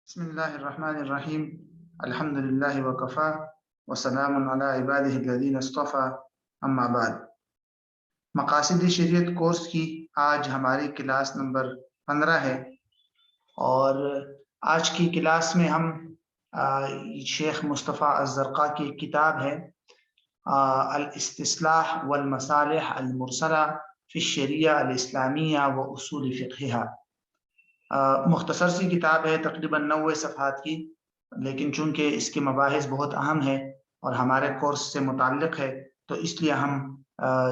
بسم الله الرحمن الرحیم الحمد لله وکفا وسلام علی عباده الذین اصطفى اما بعد۔ مقاصد شریعت کورس کی آج ہماری کلاس نمبر 15 ہے، اور آج کی کلاس میں ہم شیخ مصطفیٰ الزرقاء کی کتاب ہے الاستصلاح والمصالح المرسلہ فی الشریعہ الاسلامیہ و اصول فقہہ۔ مختصر سی کتاب ہے، تقریباً 90 صفحات کی، لیکن چونکہ اس کے مباحث بہت اہم ہے اور ہمارے کورس سے متعلق ہے تو اس لیے ہم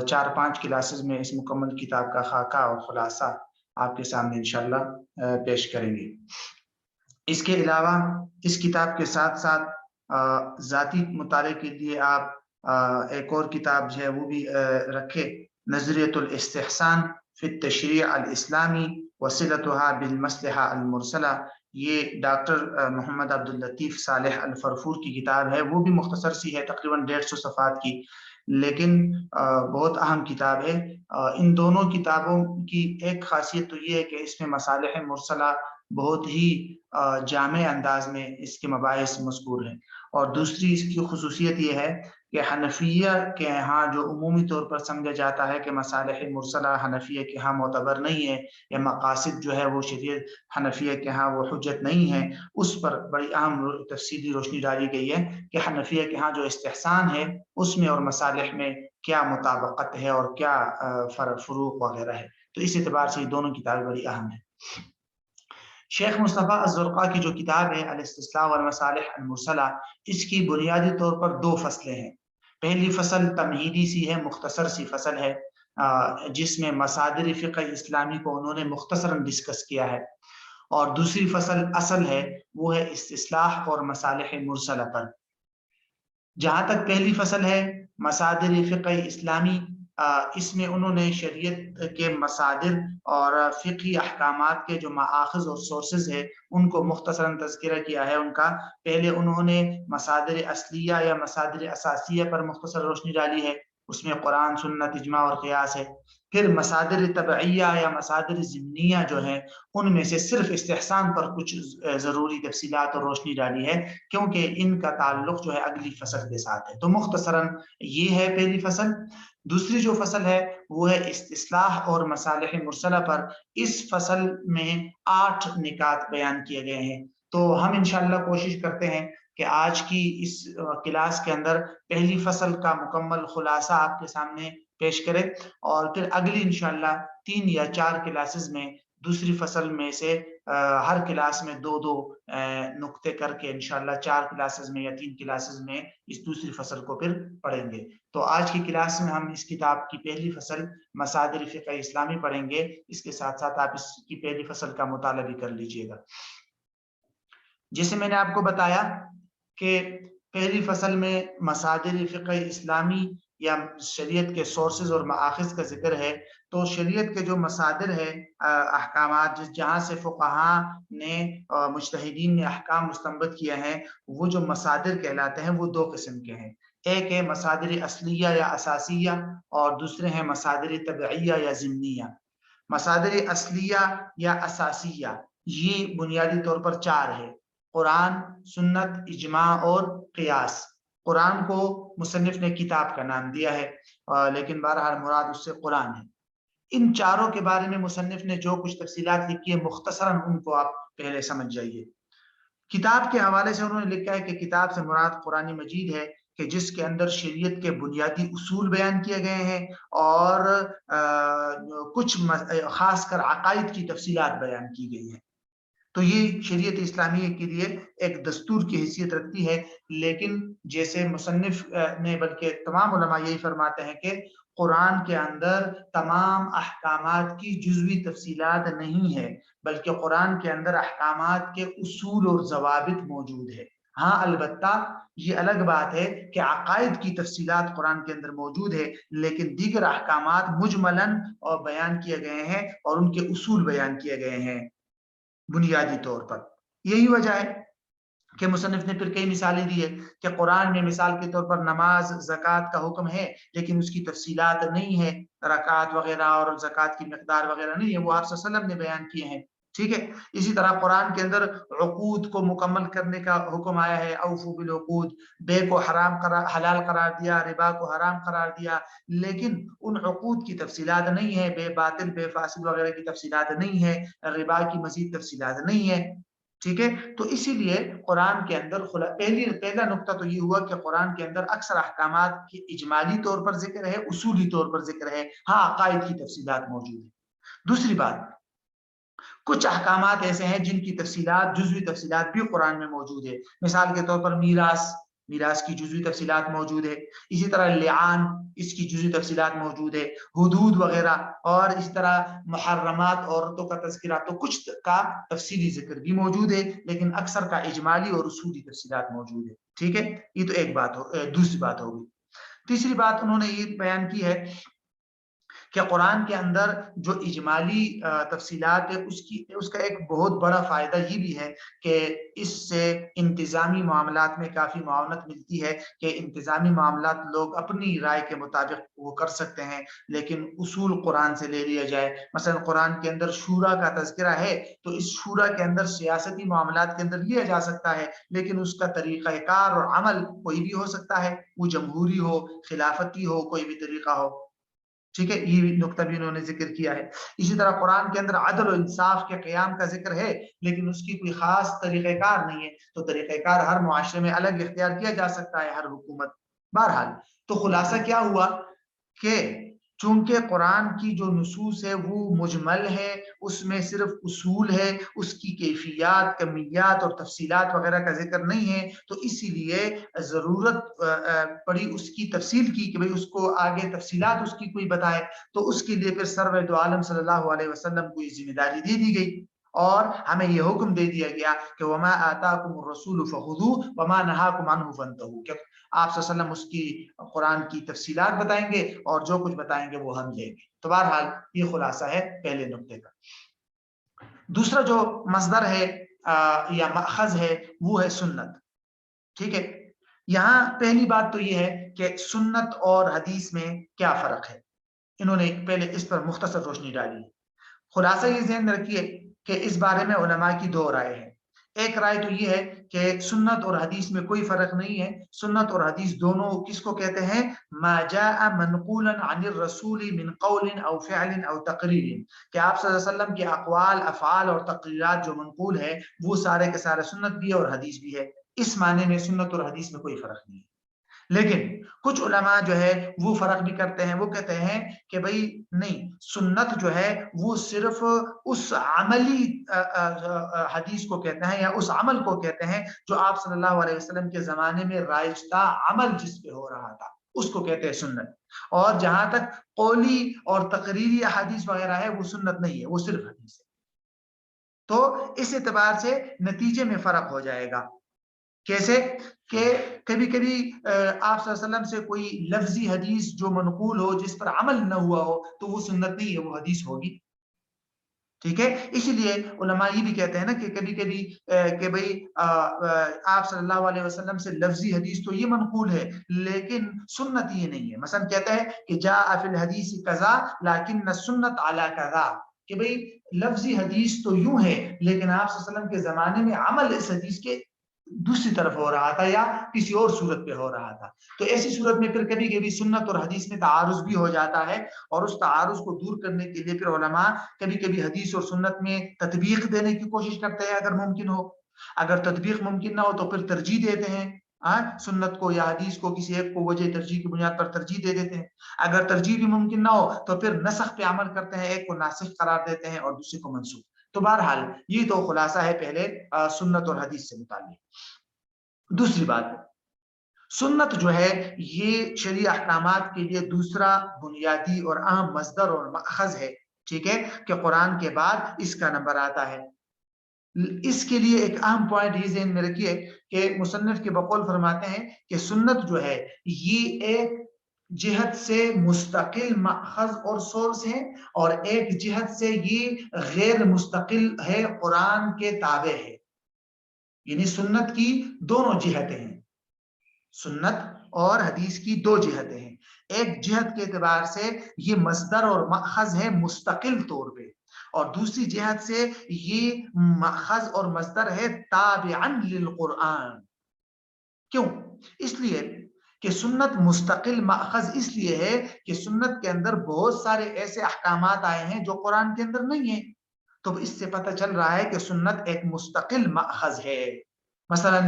4-5 کلاسز میں اس مکمل کتاب کا خاکہ اور خلاصہ آپ کے سامنے انشاءاللہ پیش کریں گے۔ اس کے علاوہ اس کتاب کے ساتھ ساتھ ذاتی مطالعے کے لیے آپ ایک اور کتاب جو ہے وہ بھی رکھے، نظریۃ الاستحسان فی التشریع الاسلامی وصلتها بالمصلحہ المرسلہ۔ یہ ڈاکٹر محمد عبداللطیف صالح الفرفور کی کتاب ہے، وہ بھی مختصر سی ہے، تقریباً 150 صفحات کی، لیکن بہت اہم کتاب ہے۔ ان دونوں کتابوں کی ایک خاصیت تو یہ ہے کہ اس میں مصالح مرسلہ بہت ہی جامع انداز میں اس کے مباحث مذکور ہیں، اور دوسری اس کی خصوصیت یہ ہے کہ حنفیہ کے ہاں جو عمومی طور پر سمجھا جاتا ہے کہ مصالح مرسلہ حنفیہ کے ہاں معتبر نہیں ہے، یا مقاصد جو ہے وہ شریعت حنفیہ کے ہاں وہ حجت نہیں ہے، اس پر بڑی اہم تفصیلی روشنی ڈالی گئی ہے کہ حنفیہ کے ہاں جو استحسان ہے اس میں اور مصالح میں کیا مطابقت ہے اور کیا فروق وغیرہ ہے۔ تو اس اعتبار سے یہ دونوں کتابیں بڑی اہم ہیں۔ شیخ مصطفیٰ الزرقاء کی جو کتاب ہے الاستصلاح والمصالح المرسلہ، اس کی بنیادی طور پر 2 فصلیں ہیں۔ پہلی فصل تمہیدی سی ہے، مختصر سی فصل ہے، جس میں مصادر فقہ اسلامی کو انہوں نے مختصراً ڈسکس کیا ہے، اور دوسری فصل اصل ہے، وہ ہے استصلاح اور مصالح مرسلہ پر۔ جہاں تک پہلی فصل ہے مصادر فقہ اسلامی، اس میں انہوں نے شریعت کے مصادر اور فقہی احکامات کے جو مآخذ اور سورسز ہے ان کو مختصراً تذکرہ کیا ہے ان کا۔ پہلے انہوں نے مصادر اصلیہ یا مصادر اساسیہ پر مختصر روشنی ڈالی ہے، اس میں قرآن، سنت، اجماع اور قیاس ہے۔ پھر مصادر تبعیہ یا مصادر ضمنیہ جو ہیں ان میں سے صرف استحسان پر کچھ ضروری تفصیلات اور روشنی ڈالی ہے، کیونکہ ان کا تعلق جو ہے اگلی فصل کے ساتھ ہے۔ تو مختصراً یہ ہے پہلی فصل۔ دوسری جو فصل ہے وہ ہے استصلاح اور مصالح مرسلہ پر۔ اس فصل میں 8 نکات بیان کیے گئے ہیں، تو ہم انشاءاللہ کوشش کرتے ہیں کہ آج کی اس کلاس کے اندر پہلی فصل کا مکمل خلاصہ آپ کے سامنے پیش کریں، اور پھر اگلی انشاءاللہ 3 یا 4 کلاسز میں دوسری فصل میں سے ہر کلاس میں 2 نقطے کر کے انشاءاللہ 4 کلاسز میں یا 3 کلاسز میں اس دوسری فصل کو پھر پڑھیں گے۔ تو آج کی کلاس میں ہم اس کتاب کی پہلی فصل مصادر فقہ اسلامی پڑھیں گے، اس کے ساتھ ساتھ آپ اس کی پہلی فصل کا مطالعہ بھی کر لیجئے گا۔ جیسے میں نے آپ کو بتایا کہ پہلی فصل میں مصادر فقہ اسلامی یا شریعت کے سورسز اور مآخذ کا ذکر ہے، تو شریعت کے جو مصادر ہے احکامات جہاں سے فقہاء نے مجتہدین نے احکام مستنبط کیا ہے، وہ جو مصادر کہلاتے ہیں وہ 2 قسم کے ہیں۔ ایک ہے مصادر اصلیہ یا اساسیہ، اور دوسرے ہیں مصادر تبعیہ یا ضمنیہ۔ مصادر اصلیہ یا اساسیہ یہ بنیادی طور پر 4 ہے: قرآن، سنت، اجماع اور قیاس۔ قرآن کو مصنف نے کتاب کا نام دیا ہے، لیکن بہرحال مراد اس سے قرآن ہے۔ ان چاروں کے بارے میں مصنف نے جو کچھ تفصیلات لکھی ہے مختصراً ان کو آپ پہلے سمجھ جائیے۔ کتاب کے حوالے سے انہوں نے لکھا ہے کہ کتاب سے مراد قرآن مجید ہے، کہ جس کے اندر شریعت کے بنیادی اصول بیان کیے گئے ہیں اور کچھ خاص کر عقائد کی تفصیلات بیان کی گئی ہیں۔ تو یہ شریعت اسلامیہ کے لیے ایک دستور کی حیثیت رکھتی ہے، لیکن جیسے مصنف نے بلکہ تمام علماء یہی فرماتے ہیں کہ قرآن کے اندر تمام احکامات کی جزوی تفصیلات نہیں ہے، بلکہ قرآن کے اندر احکامات کے اصول اور ضوابط موجود ہے۔ ہاں البتہ یہ الگ بات ہے کہ عقائد کی تفصیلات قرآن کے اندر موجود ہے، لیکن دیگر احکامات مجملاً اور بیان کیے گئے ہیں اور ان کے اصول بیان کیے گئے ہیں بنیادی طور پر۔ یہی وجہ ہے کہ مصنف نے پھر کئی مثالیں دی ہے کہ قرآن میں مثال کے طور پر نماز، زکوٰۃ کا حکم ہے، لیکن اس کی تفصیلات نہیں ہے، رکعات وغیرہ اور زکوٰۃ کی مقدار وغیرہ نہیں ہے، وہ آپ صلی اللہ علیہ وسلم نے بیان کیے ہیں۔ ٹھیک ہے. اسی طرح قرآن کے اندر عقود کو مکمل کرنے کا حکم آیا ہے، اوفو بالعقود، بے کو حلال قرار دیا، ربا کو حرام قرار دیا، لیکن ان عقود کی تفصیلات نہیں ہے، بے باطل بے فاسد وغیرہ کی تفصیلات نہیں ہے، ربا کی مزید تفصیلات نہیں ہے. ٹھیک ہے. تو اسی لیے قرآن کے اندر پہلا نقطہ تو یہ ہوا کہ قرآن کے اندر اکثر احکامات کی اجمالی طور پر ذکر ہے، اصولی طور پر ذکر ہے، ہاں عقائد کی تفصیلات موجود ہیں. دوسری بات، کچھ احکامات ایسے ہیں جن کی تفصیلات، جزوی تفصیلات بھی قرآن میں موجود ہے. مثال کے طور پر میراث کی جزوی تفصیلات موجود ہے. اسی طرح لعان، اس کی جزوی تفصیلات موجود ہے، حدود وغیرہ، اور اس طرح محرمات، عورتوں کا تذکرہ، تو کچھ کا تفصیلی ذکر بھی موجود ہے، لیکن اکثر کا اجمالی اور اصولی تفصیلات موجود ہے. ٹھیک ہے. یہ تو ایک بات ہو. دوسری بات ہوگی. تیسری بات انہوں نے یہ بیان کی ہے کہ قرآن کے اندر جو اجمالی تفصیلات ہے، اس کا ایک بہت بڑا فائدہ یہ بھی ہے کہ اس سے انتظامی معاملات میں کافی معاونت ملتی ہے، کہ انتظامی معاملات لوگ اپنی رائے کے مطابق وہ کر سکتے ہیں، لیکن اصول قرآن سے لے لیا جائے. مثلا قرآن کے اندر شورا کا تذکرہ ہے، تو اس شورا کے اندر سیاستی معاملات کے اندر لیا جا سکتا ہے، لیکن اس کا طریقہ کار اور عمل کوئی بھی ہو سکتا ہے، وہ جمہوری ہو، خلافتی ہو، کوئی بھی طریقہ ہو. ٹھیک ہے. یہ نقطہ بھی انہوں نے ذکر کیا ہے. اسی طرح قرآن کے اندر عدل و انصاف کے قیام کا ذکر ہے، لیکن اس کی کوئی خاص طریقہ کار نہیں ہے. تو طریقہ کار ہر معاشرے میں الگ اختیار کیا جا سکتا ہے، ہر حکومت. بہرحال تو خلاصہ کیا ہوا کہ چونکہ قرآن کی جو نصوص ہے وہ مجمل ہے، اس میں صرف اصول ہے، اس کی کیفیات، کمیات اور تفصیلات وغیرہ کا ذکر نہیں ہے، تو اسی لیے ضرورت پڑی اس کی تفصیل کی کہ بھئی اس کو آگے تفصیلات اس کی کوئی بتائے. تو اس کے لیے پھر سرور دو عالم صلی اللہ علیہ وسلم کو یہ ذمہ داری دے دی گئی، اور ہمیں یہ حکم دے دیا گیا کہ وما آتاکم الرسول فخذوه وما نهاکم عنه فانتهوا، کہ آپ صلی اللہ علیہ وسلم اس کی قرآن کی تفصیلات بتائیں گے، اور جو کچھ بتائیں گے وہ ہم لیں گے. تو بہرحال یہ خلاصہ ہے پہلے نقطے کا. دوسرا جو مصدر ہے یا مأخذ ہے وہ ہے سنت. ٹھیک ہے. یہاں پہلی بات تو یہ ہے کہ سنت اور حدیث میں کیا فرق ہے. انہوں نے پہلے اس پر مختصر روشنی ڈالی. خلاصہ یہ ذہن میں رکھیے کہ اس بارے میں علماء کی دو رائے ہیں. ایک رائے تو یہ ہے کہ سنت اور حدیث میں کوئی فرق نہیں ہے. سنت اور حدیث دونوں کس کو کہتے ہیں؟ ما جاء منقولا عن الرسول من قول او فعل او تقریر، کہ آپ صلی اللہ علیہ وسلم کے اقوال، افعال اور تقریرات جو منقول ہے وہ سارے کے سارے سنت بھی ہے اور حدیث بھی ہے. اس معنی میں سنت اور حدیث میں کوئی فرق نہیں ہے. لیکن کچھ علماء جو ہے وہ فرق بھی کرتے ہیں. وہ کہتے ہیں کہ بھئی نہیں، سنت جو ہے وہ صرف اس عملی حدیث کو کہتے ہیں، یا اس عمل کو کہتے ہیں جو آپ صلی اللہ علیہ وسلم کے زمانے میں رائج عمل جس پہ ہو رہا تھا، اس کو کہتے ہیں سنت. اور جہاں تک قولی اور تقریری احادیث وغیرہ ہے وہ سنت نہیں ہے، وہ صرف حدیث ہے. تو اس اعتبار سے نتیجے میں فرق ہو جائے گا. کیسے کہ کبھی کبھی آپ صلی اللہ علیہ وسلم سے کوئی لفظی حدیث جو منقول ہو، جس پر عمل نہ ہوا ہو، تو وہ سنت نہیں ہے، وہ حدیث ہوگی. ٹھیک ہے. اسی لیے علماء یہ بھی کہتے ہیں نا کہ کبھی کبھی کہ بھئی آپ صلی اللہ علیہ وسلم سے لفظی حدیث تو یہ منقول ہے، لیکن سنت یہ نہیں ہے. مثلا کہتا ہے کہ جاء فی الحدیث کذا لیکن السنت علی کذا، کہ بھئی لفظی حدیث تو یوں ہے، لیکن آپ صلی اللہ علیہ وسلم کے زمانے میں عمل اس حدیث کے دوسری طرف ہو رہا تھا، یا کسی اور صورت پہ ہو رہا تھا. تو ایسی صورت میں پھر کبھی کبھی سنت اور حدیث میں تعارض بھی ہو جاتا ہے، اور اس تعارض کو دور کرنے کے لیے پھر علماء کبھی کبھی حدیث اور سنت میں تطبیق دینے کی کوشش کرتے ہیں اگر ممکن ہو. اگر تطبیق ممکن نہ ہو تو پھر ترجیح دیتے ہیں، سنت کو یا حدیث کو کسی ایک کو وجہ ترجیح کی بنیاد پر ترجیح دے دیتے ہیں. اگر ترجیح بھی ممکن نہ ہو تو پھر نسخ پہ عمل کرتے ہیں، ایک کو ناسخ قرار دیتے ہیں اور دوسرے کو منسوخ. تو بہرحال یہ تو خلاصہ ہے پہلے سنت اور حدیث سے متعلق. دوسری بات، سنت جو ہے یہ شرعی احکامات کے لیے دوسرا بنیادی اور اہم مصدر اور مأخذ ہے. ٹھیک ہے. کہ قرآن کے بعد اس کا نمبر آتا ہے. اس کے لیے ایک اہم پوائنٹ یہ ذہن میں رکھیے کہ مصنف کے بقول فرماتے ہیں کہ سنت جو ہے یہ ایک جہت سے مستقل مأخذ اور سورس ہے، اور ایک جہت سے یہ غیر مستقل ہے، قرآن کے تابع ہے. یعنی سنت کی دونوں جہتیں ہیں، سنت اور حدیث کی دو جہتیں ہیں. ایک جہت کے اعتبار سے یہ مصدر اور مأخذ ہے مستقل طور پہ، اور دوسری جہت سے یہ ماخذ اور مصدر ہے تابعا للقرآن. کیوں؟ اس لیے کہ سنت مستقل ماخذ اس لیے ہے کہ سنت کے اندر بہت سارے ایسے احکامات آئے ہیں جو قرآن کے اندر نہیں ہیں. تو اس سے پتہ چل رہا ہے کہ سنت ایک مستقل ماخذ ہے. مثلا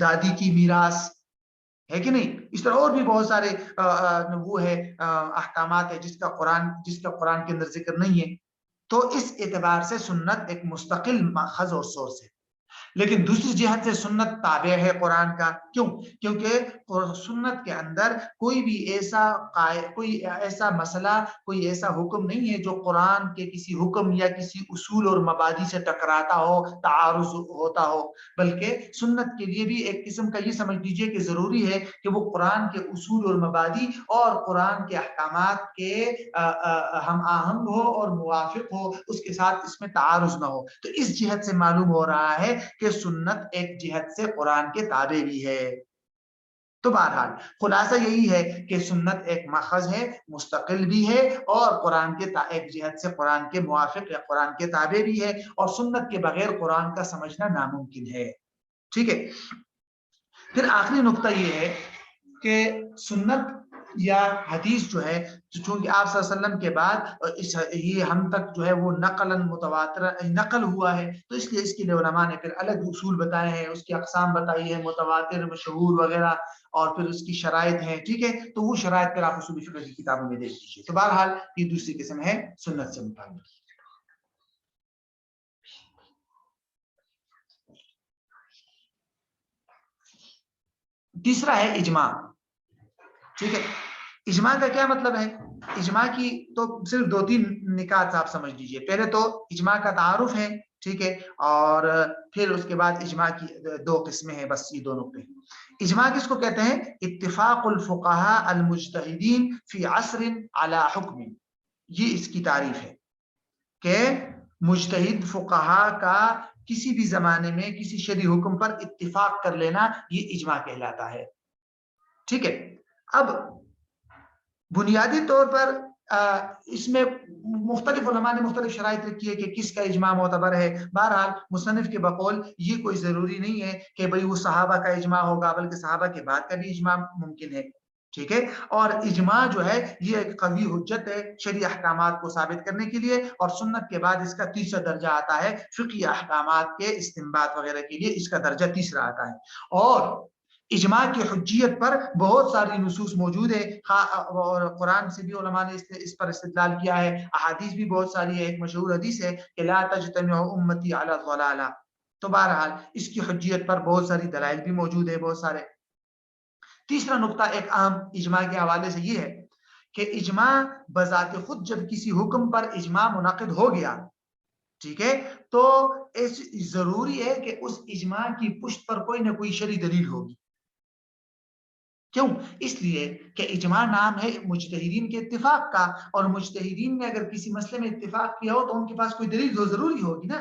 دادی کی میراث ہے کہ نہیں، اس طرح اور بھی بہت سارے وہ ہے احکامات ہے جس کا قرآن کے اندر ذکر نہیں ہے. تو اس اعتبار سے سنت ایک مستقل ماخذ اور سورس ہے. لیکن دوسری جہت سے سنت تابع ہے قرآن کا. کیوں؟ کیونکہ سنت کے اندر کوئی بھی ایسا مسئلہ، کوئی ایسا حکم نہیں ہے جو قرآن کے کسی حکم یا کسی اصول اور مبادی سے ٹکراتا ہو، تعارض ہوتا ہو، بلکہ سنت کے لیے بھی ایک قسم کا یہ سمجھ لیجئے کہ ضروری ہے کہ وہ قرآن کے اصول اور مبادی اور قرآن کے احکامات کے ہم آہنگ ہو اور موافق ہو، اس کے ساتھ اس میں تعارض نہ ہو. تو اس جہت سے معلوم ہو رہا ہے کہ سنت ایک جہت سے قرآن کے تابع بھی ہے. تو بہرحال خلاصہ یہی ہے کہ سنت ایک ماخذ ہے، مستقل بھی ہے، اور قرآن کے ایک جہت سے قرآن کے موافق یا قرآن کے تابع بھی ہے، اور سنت کے بغیر قرآن کا سمجھنا ناممکن ہے. ٹھیک ہے. پھر آخری نقطہ یہ ہے کہ سنت یا حدیث جو ہے، چونکہ آپ صلی اللہ علیہ وسلم کے بعد یہ ہم تک جو ہے وہ نقل ہوا ہے، تو اس لیے علماء نے پھر الگ اصول بتائے ہیں، اس کی اقسام بتائی ہے، متواتر، مشہور وغیرہ، اور پھر اس کی شرائط ہیں. ٹھیک ہے. تو وہ شرائط پھر آپ اصول فقہ کی کتابوں میں دیکھ لیجیے. تو بہرحال یہ دوسری قسم ہے سنت سے متعلق. تیسرا ہے اجماع. ٹھیک ہے. اجماع کا کیا مطلب ہے؟ اجماع کی تو صرف 2-3 نکات آپ سمجھ لیجئے. پہلے تو اجماع کا تعارف ہے. ٹھیک ہے. اور پھر اس کے بعد اجماع کی 2 قسمیں ہیں، بس یہ 2 نقطے. اجماع کس کو کہتے ہیں؟ اتفاق الفقہاء المجتہدین فی عصر علی حکم. یہ اس کی تعریف ہے کہ مجتہد فقہاء کا کسی بھی زمانے میں کسی شرعی حکم پر اتفاق کر لینا، یہ اجماع کہلاتا ہے. ٹھیک ہے. اب بنیادی طور پر اس میں مختلف علماء نے مختلف شرائط رکھی ہے کہ کس کا اجماع معتبر ہے. بہرحال مصنف کے بقول یہ کوئی ضروری نہیں ہے کہ بھئی وہ صحابہ کا اجماع ہوگا، بلکہ صحابہ کے بعد کا بھی اجماع ممکن ہے. ٹھیک ہے. اور اجماع جو ہے یہ ایک قوی حجت ہے شرعی احکامات کو ثابت کرنے کے لیے، اور سنت کے بعد اس کا تیسرا درجہ آتا ہے فقہی احکامات کے استنباط وغیرہ کے لیے، اس کا درجہ تیسرا آتا ہے. اور اجماع کی حجیت پر بہت ساری نصوص موجود ہے، اور قرآن سے بھی علماء نے اس پر استدلال کیا ہے. احادیث بھی بہت ساری ہے. ایک مشہور حدیث ہے کہ لا تجتمع امتی علی الضلالہ. تو بہرحال اس کی حجیت پر بہت ساری دلائل بھی موجود ہے، بہت سارے. تیسرا نقطہ ایک اہم اجماع کے حوالے سے یہ ہے کہ اجماع بذات خود جب کسی حکم پر اجماع منعقد ہو گیا، ٹھیک ہے، تو ضروری ہے کہ اس اجماع کی پشت پر کوئی نہ کوئی شرعی دلیل ہوگی. کیوں؟ اس لیے کہ اجماع نام ہے مجتہدین کے اتفاق کا، اور مجتہدین نے اگر کسی مسئلے میں اتفاق کیا ہو تو ان کے پاس کوئی دلیل ضروری ہوگی نا.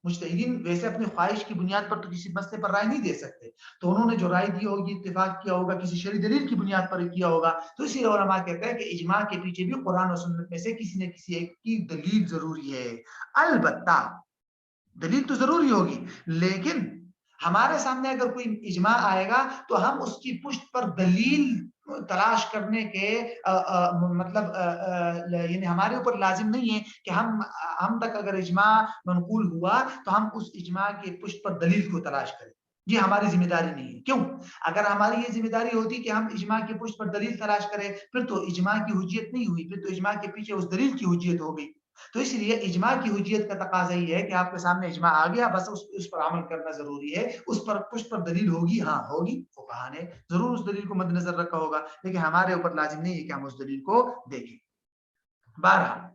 مجتہدین ویسے اپنی خواہش کی بنیاد پر تو کسی مسئلے پر رائے نہیں دے سکتے، تو انہوں نے جو رائے دی ہوگی، اتفاق کیا ہوگا، کسی شرعی دلیل کی بنیاد پر کیا ہوگا. تو اسی لیے علماء کہتے ہیں کہ اجماع کے پیچھے بھی قرآن و سنت میں سے کسی نہ کسی ایک کی دلیل ضروری ہے. البتہ دلیل تو ضروری ہوگی، لیکن ہمارے سامنے اگر کوئی اجماع آئے گا تو ہم اس کی پشت پر دلیل تلاش کرنے کے مطلب یعنی ہمارے اوپر لازم نہیں ہے کہ ہم تک اگر اجماع منقول ہوا تو ہم اس اجماع کے پشت پر دلیل کو تلاش کریں. یہ ہماری ذمہ داری نہیں ہے. کیوں؟ اگر ہماری یہ ذمہ داری ہوتی کہ ہم اجماع کے پشت پر دلیل تلاش کریں، پھر تو اجماع کی حجیت نہیں ہوئی، پھر تو اجماع کے پیچھے اس دلیل کی حجیت ہو گئی. تو اس لیے اجماع کی حجیت کا تقاضا یہ ہے کہ آپ کے سامنے اجماع آ گیا، بس اس پر عمل کرنا ضروری ہے. اس پر پشت پر دلیل ہوگی، ہاں ہوگی، فقہاء نے ضرور اس دلیل کو مد نظر رکھا ہوگا، لیکن ہمارے اوپر لازم نہیں ہے کہ ہم اس دلیل کو دیکھیں. بہرحال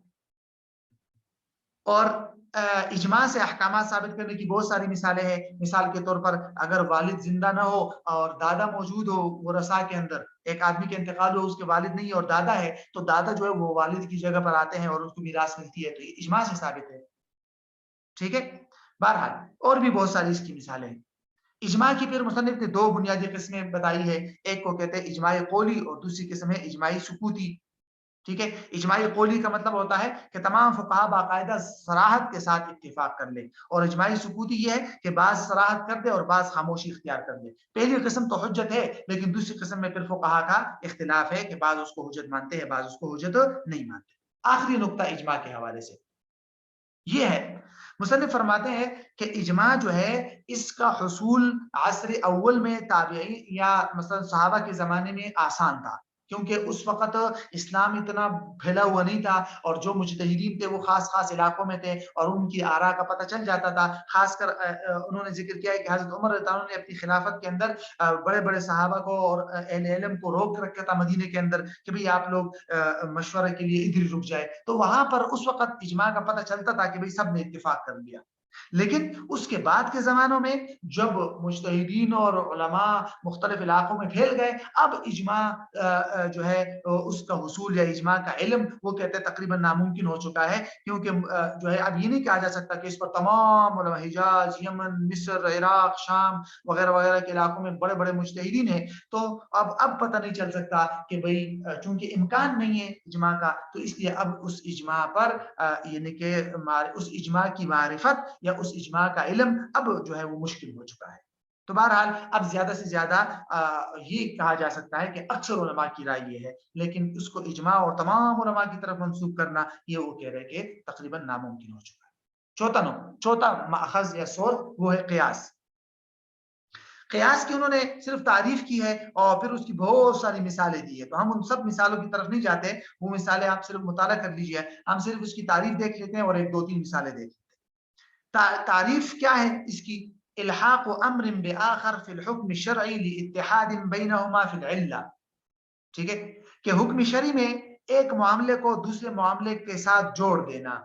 اور اجماع سے احکامات ثابت کرنے کی بہت ساری مثالیں ہیں. مثال کے طور پر اگر والد زندہ نہ ہو اور دادا موجود ہو ورثاء کے اندر، ایک آدمی کے انتقال ہو، اس کے والد نہیں اور دادا ہے، تو دادا جو ہے وہ والد کی جگہ پر آتے ہیں اور اس کو میراث ملتی ہے. تو یہ اجماع سے ثابت ہے. ٹھیک ہے. بہرحال اور بھی بہت ساری اس کی مثالیں ہیں. اجماع کی پھر مصنف نے 2 بنیادی قسمیں بتائی ہے. ایک کو کہتے ہیں اجماع قولی اور دوسری قسم ہے اجماع سکوتی. ٹھیک ہے، اجماعی قولی کا مطلب ہوتا ہے کہ تمام فقہا باقاعدہ صراحت کے ساتھ اتفاق کر لے، اور اجماعی سکوتی یہ ہے کہ بعض صراحت کر دے اور بعض خاموشی اختیار کر دے۔ پہلی قسم تو حجت ہے، لیکن دوسری قسم میں پھر فقہا کا اختلاف ہے کہ بعض اس کو حجت مانتے ہیں، بعض اس کو حجت نہیں مانتے۔ آخری نقطہ اجماع کے حوالے سے یہ ہے، مصنف فرماتے ہیں کہ اجماع جو ہے اس کا حصول عصر اول میں تابعین یا مثلا صحابہ کے زمانے میں آسان تھا، کیونکہ اس وقت اسلام اتنا پھیلا ہوا نہیں تھا، اور جو مجتہدین تھے وہ خاص خاص علاقوں میں تھے اور ان کی آراء کا پتہ چل جاتا تھا۔ خاص کر انہوں نے ذکر کیا ہے کہ حضرت عمر رضی اللہ عنہ نے اپنی خلافت کے اندر بڑے بڑے صحابہ کو اور اہل علم کو روک رکھا تھا مدینے کے اندر کہ بھئی آپ لوگ مشورے کے لیے ادھر رک جائے، تو وہاں پر اس وقت اجماع کا پتہ چلتا تھا کہ بھئی سب نے اتفاق کر لیا۔ لیکن اس کے بعد کے زمانوں میں جب مجتہدین اور علماء مختلف علاقوں میں پھیل گئے، اب اجماع جو ہے اس کا حصول یا اجماع کا علم وہ کہتے ہیں تقریباً ناممکن ہو چکا ہے، کیونکہ جو ہے اب یہ نہیں کہا جا سکتا کہ اس پر تمام علماء حجاز، یمن، مصر، عراق، شام وغیرہ وغیرہ کے علاقوں میں بڑے بڑے مجتہدین ہیں، تو اب پتہ نہیں چل سکتا کہ بھئی چونکہ امکان نہیں ہے اجماع کا، تو اس لیے اب اس اجماع پر یعنی کہ اس اجماع کی معرفت یا اس اجماع کا علم اب جو ہے وہ مشکل ہو چکا ہے۔ تو بہرحال اب زیادہ سے زیادہ یہ کہا جا سکتا ہے کہ اکثر علماء کی رائے یہ ہے، لیکن اس کو اجماع اور تمام علماء کی طرف منسوب کرنا یہ وہ کہہ رہے کہ تقریباً ناممکن ہو چکا ہے۔ چوتھا ماخذ یا سورس وہ ہے قیاس۔ قیاس کی انہوں نے صرف تعریف کی ہے اور پھر اس کی بہت ساری مثالیں دی ہے، تو ہم ان سب مثالوں کی طرف نہیں جاتے، وہ مثالیں آپ صرف مطالعہ کر لیجئے، ہم صرف اس کی تعریف دیکھ لیتے ہیں اور ایک دو تین مثالیں دیکھ لیتے ہیں۔ تعریف کیا ہے اس کی؟ الحاق امر بآخر فی الحکم الشرعی لاتحاد بینہما فی العلہ، ٹھیک ہے، کہ حکم شرعی میں ایک معاملے کو دوسرے معاملے کے ساتھ جوڑ دینا،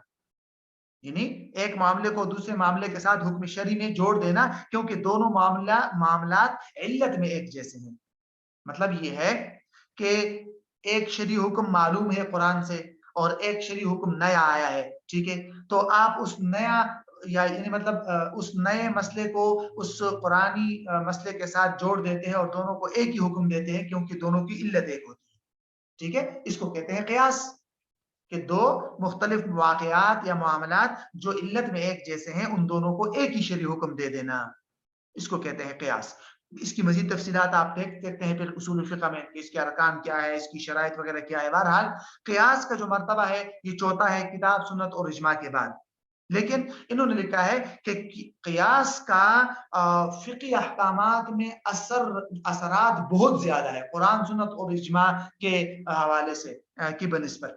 یعنی ایک معاملے کو دوسرے معاملے کے ساتھ حکم شرعی میں جوڑ دینا، کیونکہ دونوں معاملات علت میں ایک جیسے ہیں۔ مطلب یہ ہے کہ ایک شرعی حکم معلوم ہے قرآن سے اور ایک شرعی حکم نیا آیا ہے، ٹھیک ہے، تو آپ اس نیا یعنی مطلب اس نئے مسئلے کو اس قرآنی مسئلے کے ساتھ جوڑ دیتے ہیں اور دونوں کو ایک ہی حکم دیتے ہیں، کیونکہ دونوں کی علت ایک ہوتی ہے، ٹھیک ہے، اس کو کہتے ہیں قیاس، کہ دو مختلف واقعات یا معاملات جو علت میں ایک جیسے ہیں ان دونوں کو ایک ہی شرعی حکم دے دینا، اس کو کہتے ہیں قیاس۔ اس کی مزید تفصیلات آپ دیکھ سکتے ہیں پھر اصول فقہ میں کہ اس کے ارکان کیا ہے، اس کی شرائط وغیرہ کیا ہے۔ بہرحال قیاس کا جو مرتبہ ہے یہ چوتھا ہے کتاب سنت اور اجماع کے بعد، لیکن انہوں نے لکھا ہے کہ قیاس کا فقہی احکامات میں اثرات بہت زیادہ ہے قرآن سنت اور اجماع کے حوالے سے کی بنسبت،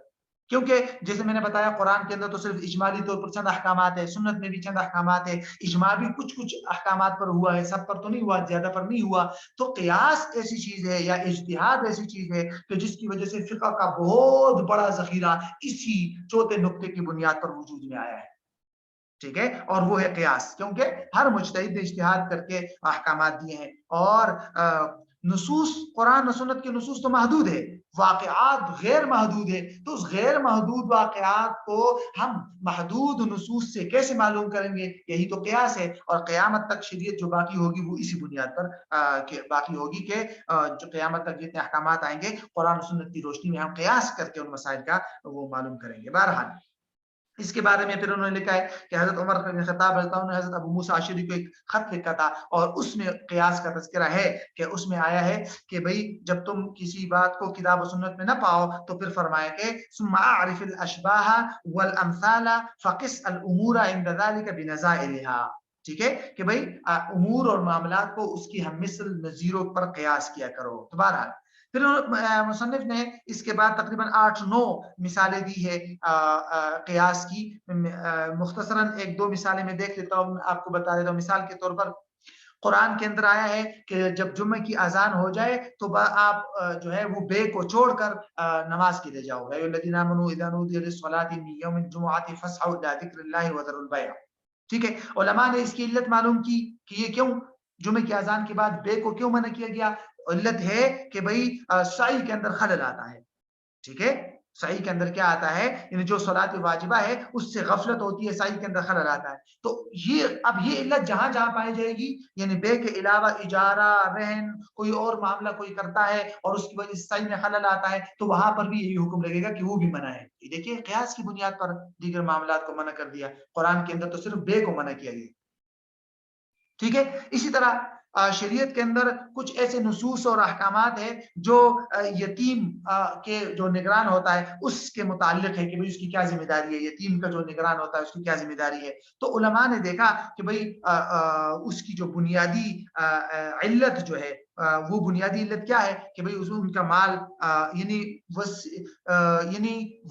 کیونکہ جیسے میں نے بتایا قرآن کے اندر تو صرف اجمالی طور پر چند احکامات ہے، سنت میں بھی چند احکامات ہے، اجماع بھی کچھ احکامات پر ہوا ہے، سب پر تو نہیں ہوا، زیادہ پر نہیں ہوا، تو قیاس ایسی چیز ہے یا اجتہاد ایسی چیز ہے کہ جس کی وجہ سے فقہ کا بہت بڑا ذخیرہ اسی چوتھے نقطے کی بنیاد پر وجود میں آیا ہے، ٹھیک ہے، اور وہ ہے قیاس، کیونکہ ہر مجتہد نے اجتہاد کر کے احکامات دیے ہیں، اور نصوص قرآن و سنت کے نصوص تو محدود ہے، واقعات غیر محدود ہے، تو اس غیر محدود واقعات کو ہم محدود نصوص سے کیسے معلوم کریں گے؟ یہی تو قیاس ہے، اور قیامت تک شریعت جو باقی ہوگی وہ اسی بنیاد پر باقی ہوگی کہ جو قیامت تک جتنے احکامات آئیں گے قرآن و سنت کی روشنی میں ہم قیاس کر کے ان مسائل کا وہ معلوم کریں گے۔ بہرحال اس کے بارے میں پھر انہوں نے لکھا ہے کہ حضرت عمر بن خطاب رضی اللہ عنہ نے حضرت ابو موسیٰ اشعری کو ایک خط لکھا تھا، اور اس میں قیاس کا تذکرہ ہے کہ اس میں آیا ہے کہ بھئی جب تم کسی بات کو کتاب و سنت میں نہ پاؤ تو پھر فرمایا کہ ثم اعرف الاشباہ والامثال فقس الامور عند ذلك بنظائرها، ٹھیک ہے، کہ بھئی امور اور معاملات کو اس کی ہم مثل نظیروں پر قیاس کیا کرو۔ تو بہرحال پھر مصنف نے اس کے بعد تقریباً 8-9 مثالیں دی ہے قیاس کی، مختصراً ایک دو مثالیں میں دیکھ لیتا ہوں، آپ کو بتا دیتا ہوں۔ مثال کے طور پر قرآن کے اندر آیا ہے کہ جب جمعہ کی اذان ہو جائے تو آپ جو ہے وہ بے کو چھوڑ کر نماز کے لیے جاؤ، اے الذین آمنوا اذا نودی للصلاۃ من یوم الجمعۃ فاسعوا الی ذکر اللہ وذروا البیع، ٹھیک ہے۔ علماء نے اس کی علت معلوم کی کہ یہ کیوں جمعہ کی اذان کے بعد بے کو کیوں منع کیا گیا؟ علت ہے کہ بھئی سعی کے اندر خلل آتا ہے، ٹھیک ہے، سعی کے اندر کیا آتا ہے، یعنی جو صلاۃ واجبہ ہے اس سے غفلت ہوتی ہے، سعی کے اندر خلل آتا ہے۔ تو یہ علت جہاں جہاں پائی جائے گی، یعنی بے کے علاوہ اجارہ، رہن، کوئی اور معاملہ کوئی کرتا ہے اور اس کی وجہ سے سعی میں خلل آتا ہے، تو وہاں پر بھی یہی حکم لگے گا کہ وہ بھی منع ہے۔ دیکھیے قیاس کی بنیاد پر دیگر معاملات کو منع کر دیا، قرآن کے اندر تو صرف بے کو منع کیا گیا، ٹھیک ہے۔ اسی طرح شریعت کے اندر کچھ ایسے نصوص اور احکامات ہیں جو یتیم کے جو نگران ہوتا ہے اس کے متعلق ہے کہ بھئی اس کی کیا ذمہ داری ہے، یتیم کا جو نگران ہوتا ہے اس کی کیا ذمہ داری ہے۔ تو علماء نے دیکھا کہ بھئی اس کی جو بنیادی علت جو ہے، وہ بنیادی علت کیا ہے کہ بھئی ان کا مال یعنی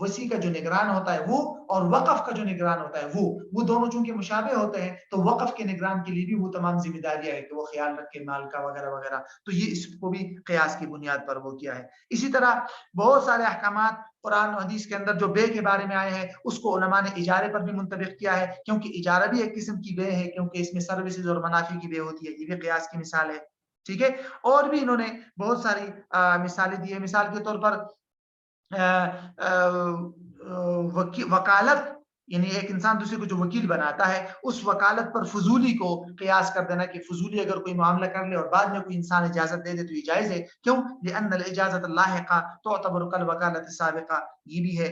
وسیع کا جو نگران ہوتا ہے وہ، اور وقف کا جو نگران ہوتا ہے وہ دونوں چونکہ مشابہ ہوتے ہیں، تو وقف کے نگران کے لیے بھی وہ تمام ذمہ داریاں ہیں کہ وہ خیال رکھے مال کا وغیرہ وغیرہ۔ تو یہ اس کو بھی قیاس کی بنیاد پر وہ کیا ہے۔ اسی طرح بہت سارے احکامات قرآن و حدیث کے اندر جو بے کے بارے میں آئے ہیں اس کو علماء نے اجارے پر بھی منطبق کیا ہے، کیونکہ اجارہ بھی ایک قسم کی بے ہے، کیونکہ اس میں سروسز اور منافع کی بے ہوتی ہے، یہ بھی قیاس کی مثال ہے، ٹھیک ہے۔ اور بھی انہوں نے بہت ساری مثالیں دی ہیں، مثال کے طور پر وکالت، یعنی ایک انسان دوسرے کو جو وکیل بناتا ہے اس وکالت پر فضولی کو قیاس کر دینا کہ فضولی اگر کوئی معاملہ کر لے اور بعد میں کوئی انسان اجازت دے دے تو یہ جائز ہے، کیوں؟ لأن الاجازت اللاحقہ تعتبر کالوکالۃ السابقہ، یہ بھی ہے۔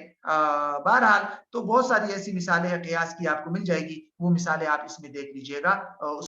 بہرحال تو بہت ساری ایسی مثالیں قیاس کی آپ کو مل جائے گی، وہ مثالیں آپ اس میں دیکھ لیجئے گا۔